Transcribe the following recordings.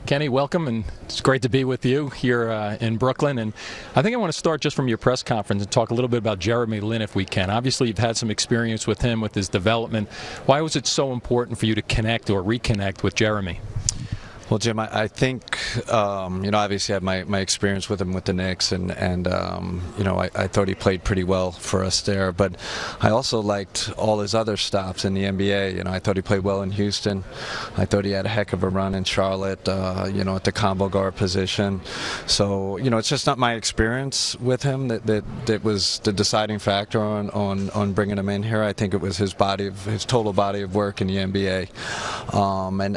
Kenny, welcome, and it's great to be with you here in Brooklyn. And I think I want to start just from your press conference and talk a little bit about Jeremy Lin, if we can. Obviously, you've had some experience with him, with his development. Why was it so important for you to connect or reconnect with Jeremy? Well, Jim, I think, obviously I have my experience with him with the Knicks, and I thought he played pretty well for us there. But I also liked all his other stops in the NBA. I thought he played well in Houston. I thought he had a heck of a run in Charlotte, at the combo guard position. So, it's just not my experience with him that was the deciding factor on bringing him in here. I think it was his total body of work in the NBA.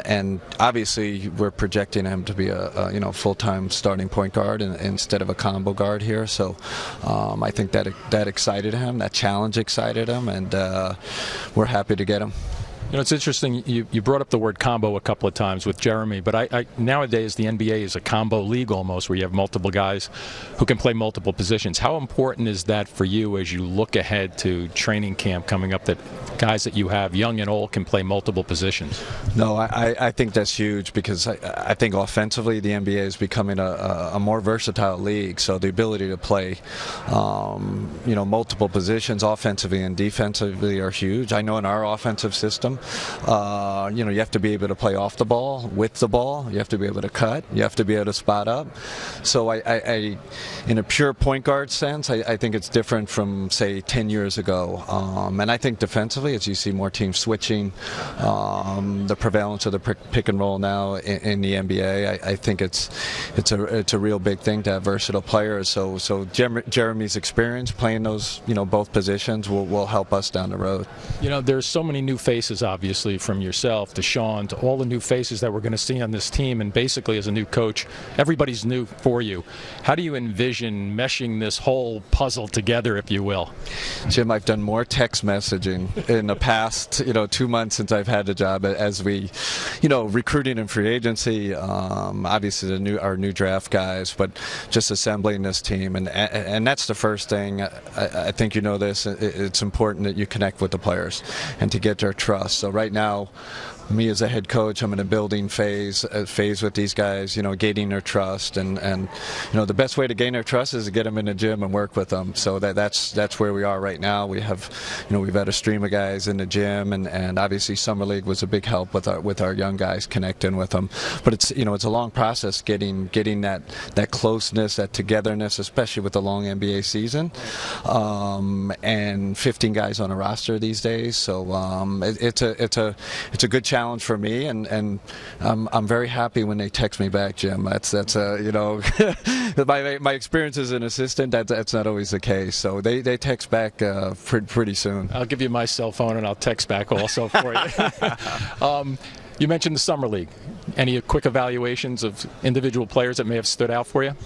And obviously, we're projecting him to be a full-time starting point guard instead of a combo guard here. So I think that excited him, that challenge excited him, and we're happy to get him. It's interesting, you brought up the word combo a couple of times with Jeremy, but nowadays the NBA is a combo league almost, where you have multiple guys who can play multiple positions. How important is that for you as you look ahead to training camp coming up, that guys that you have, young and old, can play multiple positions? No, I think that's huge, because I think offensively the NBA is becoming a more versatile league, so the ability to play multiple positions offensively and defensively are huge. I know in our offensive system, you have to be able to play off the ball, with the ball. You have to be able to cut. You have to be able to spot up. So I in a pure point guard sense, I think it's different from, say, 10 years ago. And I think defensively, as you see more teams switching, the prevalence of the pick and roll now in the NBA, I think it's a real big thing to have versatile players. So Jeremy's experience playing those both positions will help us down the road. There's so many new faces, obviously, from yourself to Sean to all the new faces that we're going to see on this team, and basically as a new coach, everybody's new for you. How do you envision meshing this whole puzzle together, if you will? Jim, I've done more text messaging in the past 2 months since I've had the job, as we recruiting and free agency, obviously our new draft guys, but just assembling this team, and that's the first thing. I think this, it's important that you connect with the players and to get their trust. So right now, me as a head coach, I'm in a building phase with these guys, gaining their trust, and the best way to gain their trust is to get them in the gym and work with them. So that's where we are right now. We have, we've had a stream of guys in the gym, and obviously Summer League was a big help with our young guys connecting with them. But it's a long process getting that closeness, that togetherness, especially with the long NBA season, and 15 guys on a roster these days. So it's a good challenge for me, and I'm very happy when they text me back, Jim. That's my experience as an assistant, that's not always the case. So they text back pretty soon. I'll give you my cell phone and I'll text back also for you. You mentioned the Summer League. Any quick evaluations of individual players that may have stood out for you?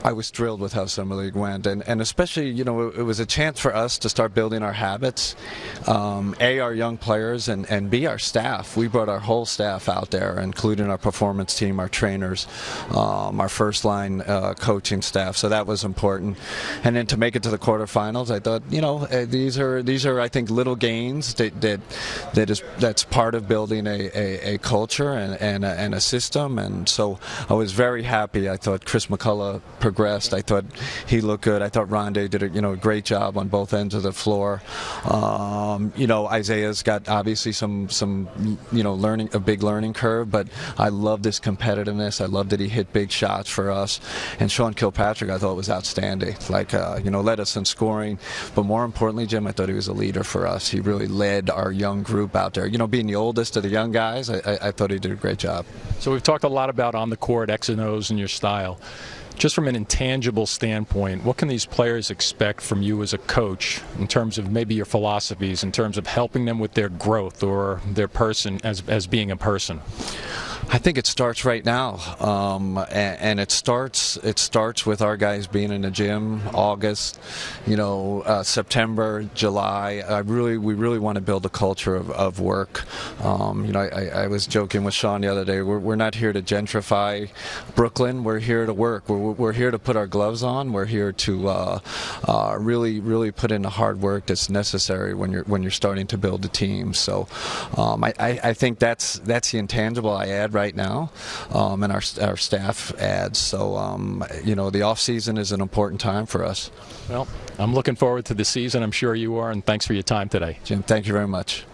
I was thrilled with how Summer League went, and especially, it was a chance for us to start building our habits, A, our young players, and B, our staff. We brought our whole staff out there, including our performance team, our trainers, our first line coaching staff, so that was important. And then to make it to the quarterfinals, I thought, these are I think little gains that's part of building a culture and a system, and so I was very happy. I thought Chris McCullough progressed. I thought he looked good. I thought Rondé did a great job on both ends of the floor. Isaiah's got obviously some learning, a big learning curve, but I love this competitiveness. I love that he hit big shots for us. And Sean Kilpatrick, I thought, was outstanding. Led us in scoring, but more importantly, Jim, I thought he was a leader for us. He really led our young group out there. Being the oldest of the young guys, I thought he did a great job. So we've talked a lot about on the court, X and O's, and your style. Just from an intangible standpoint, what can these players expect from you as a coach in terms of maybe your philosophies, in terms of helping them with their growth or their person as being a person? I think it starts right now, and it starts with our guys being in the gym. August, September, July. We really want to build a culture of work. I was joking with Sean the other day. We're not here to gentrify Brooklyn. We're here to work. We're here to put our gloves on. We're here to really put in the hard work that's necessary when you're starting to build a team. So I think that's the intangible I add right right now, and our staff adds. So the off season is an important time for us. Well, I'm looking forward to the season. I'm sure you are, and thanks for your time today. Jim, thank you very much.